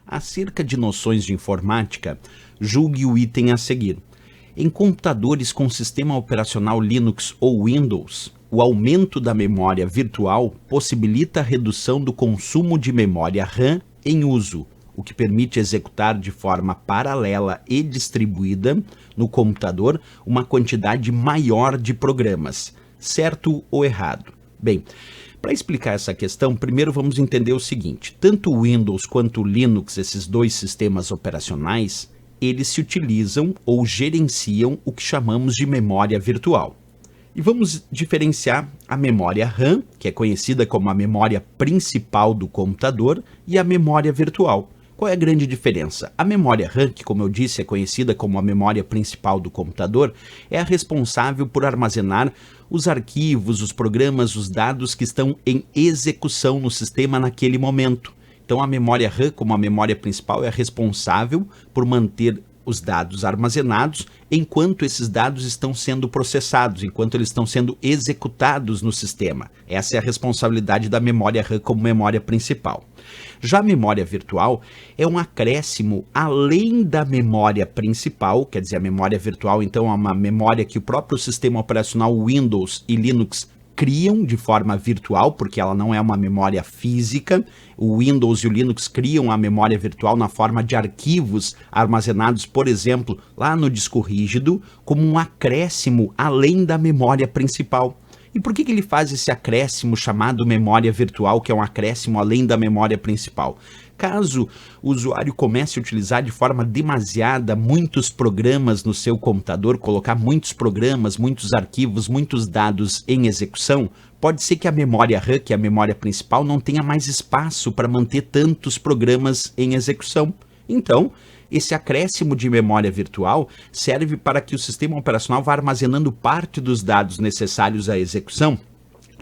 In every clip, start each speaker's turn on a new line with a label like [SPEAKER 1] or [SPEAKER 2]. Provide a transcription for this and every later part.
[SPEAKER 1] Acerca de noções de informática, julgue o item a seguir. Em computadores com sistema operacional Linux ou Windows, o aumento da memória virtual possibilita a redução do consumo de memória RAM em uso, o que permite executar de forma paralela e distribuída no computador uma quantidade maior de programas, certo ou errado? Bem, para explicar essa questão, primeiro vamos entender o seguinte: tanto o Windows quanto o Linux, esses dois sistemas operacionais, eles se utilizam ou gerenciam o que chamamos de memória virtual. E vamos diferenciar a memória RAM, que é conhecida como a memória principal do computador, e a memória virtual. Qual é a grande diferença? A memória RAM, que como eu disse é conhecida como a memória principal do computador, é a responsável por armazenar os arquivos, os programas, os dados que estão em execução no sistema naquele momento. Então a memória RAM, como a memória principal, é responsável por manter os dados armazenados enquanto esses dados estão sendo processados, enquanto eles estão sendo executados no sistema. Essa é a responsabilidade da memória RAM como memória principal. Já a memória virtual é um acréscimo além da memória principal, quer dizer, a memória virtual então é uma memória que o próprio sistema operacional Windows e Linux criam de forma virtual, porque ela não é uma memória física. O Windows e o Linux criam a memória virtual na forma de arquivos armazenados, por exemplo, lá no disco rígido, como um acréscimo além da memória principal. E por que ele faz esse acréscimo chamado memória virtual, que é um acréscimo além da memória principal? Caso o usuário comece a utilizar de forma demasiada muitos programas no seu computador, colocar muitos programas, muitos arquivos, muitos dados em execução, pode ser que a memória RAM, que é a memória principal, não tenha mais espaço para manter tantos programas em execução. Então, esse acréscimo de memória virtual serve para que o sistema operacional vá armazenando parte dos dados necessários à execução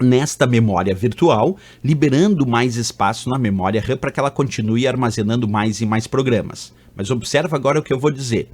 [SPEAKER 1] nesta memória virtual, liberando mais espaço na memória RAM para que ela continue armazenando mais e mais programas. Mas observa agora o que eu vou dizer.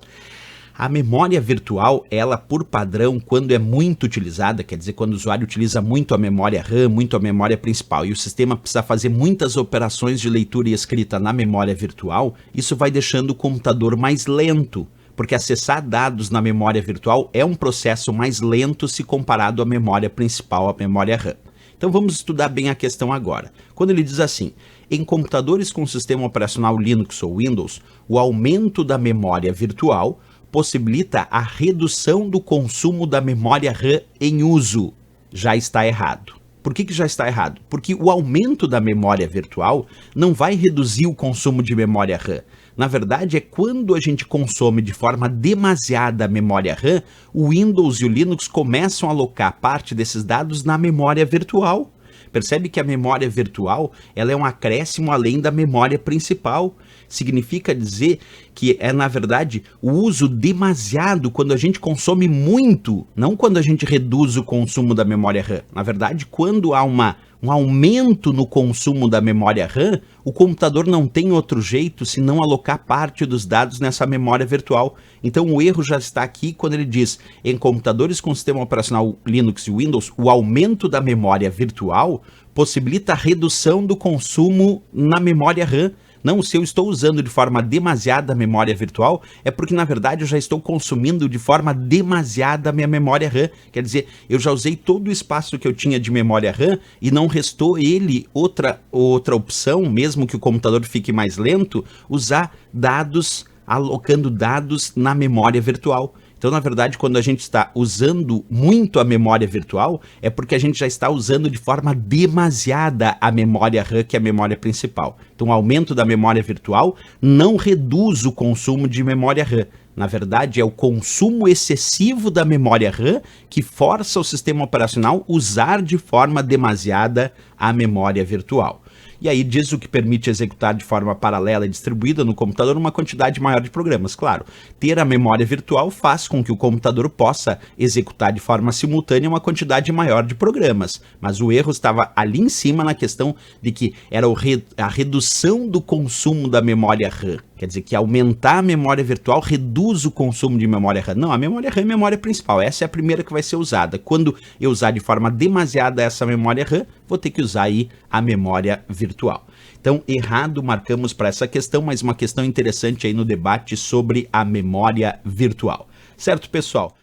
[SPEAKER 1] A memória virtual, ela por padrão, quando é muito utilizada, quer dizer, quando o usuário utiliza muito a memória RAM, muito a memória principal, e o sistema precisa fazer muitas operações de leitura e escrita na memória virtual, isso vai deixando o computador mais lento, porque acessar dados na memória virtual é um processo mais lento se comparado à memória principal, à memória RAM. Então vamos estudar bem a questão agora. Quando ele diz assim: em computadores com sistema operacional Linux ou Windows, o aumento da memória virtual possibilita a redução do consumo da memória RAM em uso. Já está errado. Por que já está errado? Porque o aumento da memória virtual não vai reduzir o consumo de memória RAM. Na verdade, é quando a gente consome de forma demasiada a memória RAM, o Windows e o Linux começam a alocar parte desses dados na memória virtual. Percebe que a memória virtual ela é um acréscimo além da memória principal. Significa dizer que é, na verdade, o uso demasiado quando a gente consome muito, não quando a gente reduz o consumo da memória RAM. Na verdade, quando há um aumento no consumo da memória RAM, o computador não tem outro jeito senão alocar parte dos dados nessa memória virtual. Então o erro já está aqui quando ele diz: em computadores com sistema operacional Linux e Windows, o aumento da memória virtual possibilita a redução do consumo na memória RAM. Não, se eu estou usando de forma demasiada a memória virtual, é porque na verdade eu já estou consumindo de forma demasiada a minha memória RAM. Quer dizer, eu já usei todo o espaço que eu tinha de memória RAM e não restou ele outra opção, mesmo que o computador fique mais lento, usar dados, alocando dados na memória virtual. Então, na verdade, quando a gente está usando muito a memória virtual, é porque a gente já está usando de forma demasiada a memória RAM, que é a memória principal. Então, o aumento da memória virtual não reduz o consumo de memória RAM. Na verdade, é o consumo excessivo da memória RAM que força o sistema operacional a usar de forma demasiada a memória virtual. E aí diz o que permite executar de forma paralela e distribuída no computador uma quantidade maior de programas. Claro, ter a memória virtual faz com que o computador possa executar de forma simultânea uma quantidade maior de programas, mas o erro estava ali em cima na questão de que era a redução do consumo da memória RAM. Quer dizer que aumentar a memória virtual reduz o consumo de memória RAM. Não, a memória RAM é a memória principal. Essa é a primeira que vai ser usada. Quando eu usar de forma demasiada essa memória RAM, vou ter que usar aí a memória virtual. Então, errado marcamos para essa questão, mas uma questão interessante aí no debate sobre a memória virtual. Certo, pessoal?